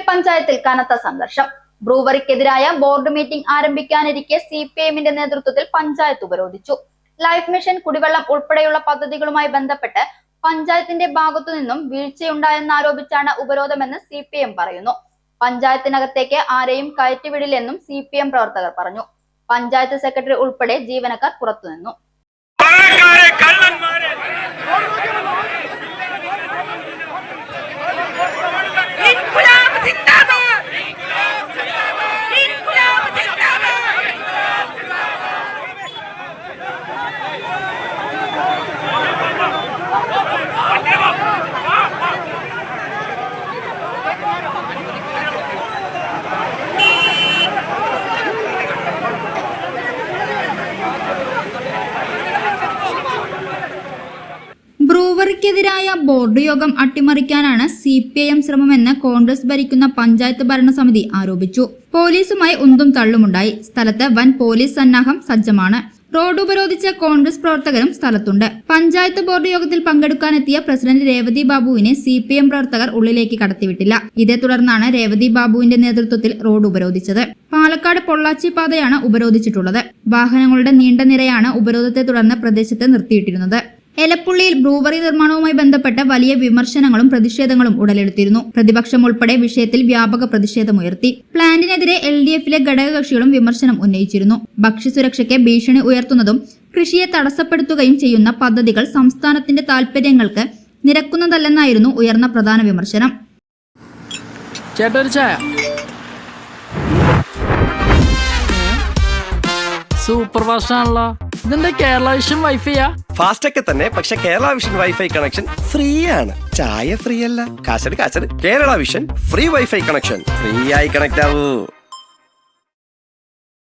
പഞ്ചായത്തിൽ കനത്ത സംഘർഷം. ബ്രൂവറിക്കെതിരായ ബോർഡ് മീറ്റിംഗ് ആരംഭിക്കാനിരിക്കെ CPIഎമ്മിന്റെ നേതൃത്വത്തിൽ പഞ്ചായത്ത് ഉപരോധിച്ചു. ലൈഫ് മിഷൻ, കുടിവെള്ളം ഉൾപ്പെടെയുള്ള പദ്ധതികളുമായി ബന്ധപ്പെട്ട് പഞ്ചായത്തിന്റെ ഭാഗത്തു നിന്നും വീഴ്ചയുണ്ടായെന്നാരോപിച്ചാണ് ഉപരോധമെന്ന് CPIഎം പറയുന്നു. പഞ്ചായത്തിനകത്തേക്ക് ആരെയും കയറ്റിവിടില്ലെന്നും CPIഎം പ്രവർത്തകർ പറഞ്ഞു. പഞ്ചായത്ത് സെക്രട്ടറി ഉൾപ്പെടെ ജീവനക്കാർ പുറത്തുനിന്നു. ബ്രൂവറിക്കെതിരായ ബോർഡ് യോഗം അട്ടിമറിക്കാനാണ് CPIഎം ശ്രമമെന്ന് കോൺഗ്രസ് ഭരിക്കുന്ന പഞ്ചായത്ത് ഭരണസമിതി ആരോപിച്ചു. പോലീസുമായി ഉന്തും തള്ളുമുണ്ടായി. സ്ഥലത്ത് വൻ പോലീസ് സന്നാഹം സജ്ജമാണ്. റോഡ് ഉപരോധിച്ച കോൺഗ്രസ് പ്രവർത്തകരും സ്ഥലത്തുണ്ട്. പഞ്ചായത്ത് ബോർഡ് യോഗത്തിൽ പങ്കെടുക്കാനെത്തിയ പ്രസിഡന്റ് രേവതി ബാബുവിനെ CPIഎം പ്രവർത്തകർ ഉള്ളിലേക്ക് കടത്തിവിട്ടില്ല. ഇതേ തുടർന്നാണ് രേവതി ബാബുവിന്റെ നേതൃത്വത്തിൽ റോഡ് ഉപരോധിച്ചത്. പാലക്കാട് പൊള്ളാച്ചി പാതയാണ് ഉപരോധിച്ചിട്ടുള്ളത്. വാഹനങ്ങളുടെ നീണ്ട നിരയാണ് ഉപരോധത്തെ തുടർന്ന് പ്രദേശത്ത് നിർത്തിയിട്ടിരുന്നത്. എലപ്പുള്ളിയിൽ ബ്രൂവറി നിർമ്മാണവുമായി ബന്ധപ്പെട്ട വലിയ വിമർശനങ്ങളും പ്രതിഷേധങ്ങളും ഉടലെടുത്തിരുന്നു. പ്രതിപക്ഷം ഉൾപ്പെടെ വിഷയത്തിൽ വ്യാപക പ്രതിഷേധമുയർത്തി. പ്ലാന്റിനെതിരെ LDFിലെ ഘടകകക്ഷികളും വിമർശനം ഉന്നയിച്ചിരുന്നു. ഭക്ഷ്യസുരക്ഷയ്ക്ക് ഭീഷണി ഉയർത്തുന്നതും കൃഷിയെ തടസ്സപ്പെടുത്തുകയും ചെയ്യുന്ന പദ്ധതികൾ സംസ്ഥാനത്തിന്റെ താൽപര്യങ്ങൾക്ക് നിരക്കുന്നതല്ലെന്നായിരുന്നു ഉയർന്ന പ്രധാന വിമർശനം. സൂപ്പർ ഫാസ്റ്റ് ആണല്ലോ. ഇതിന്റെ കേരള വിഷൻ വൈഫൈയാ? ഫാസ്റ്റ് ഒക്കെ തന്നെ, പക്ഷെ Kerala vision wifi connection free ആണ്. ചായ ഫ്രീ അല്ല, കാശട് Kerala vision free wifi connection. Free ആയി കണക്ട് ആവൂ.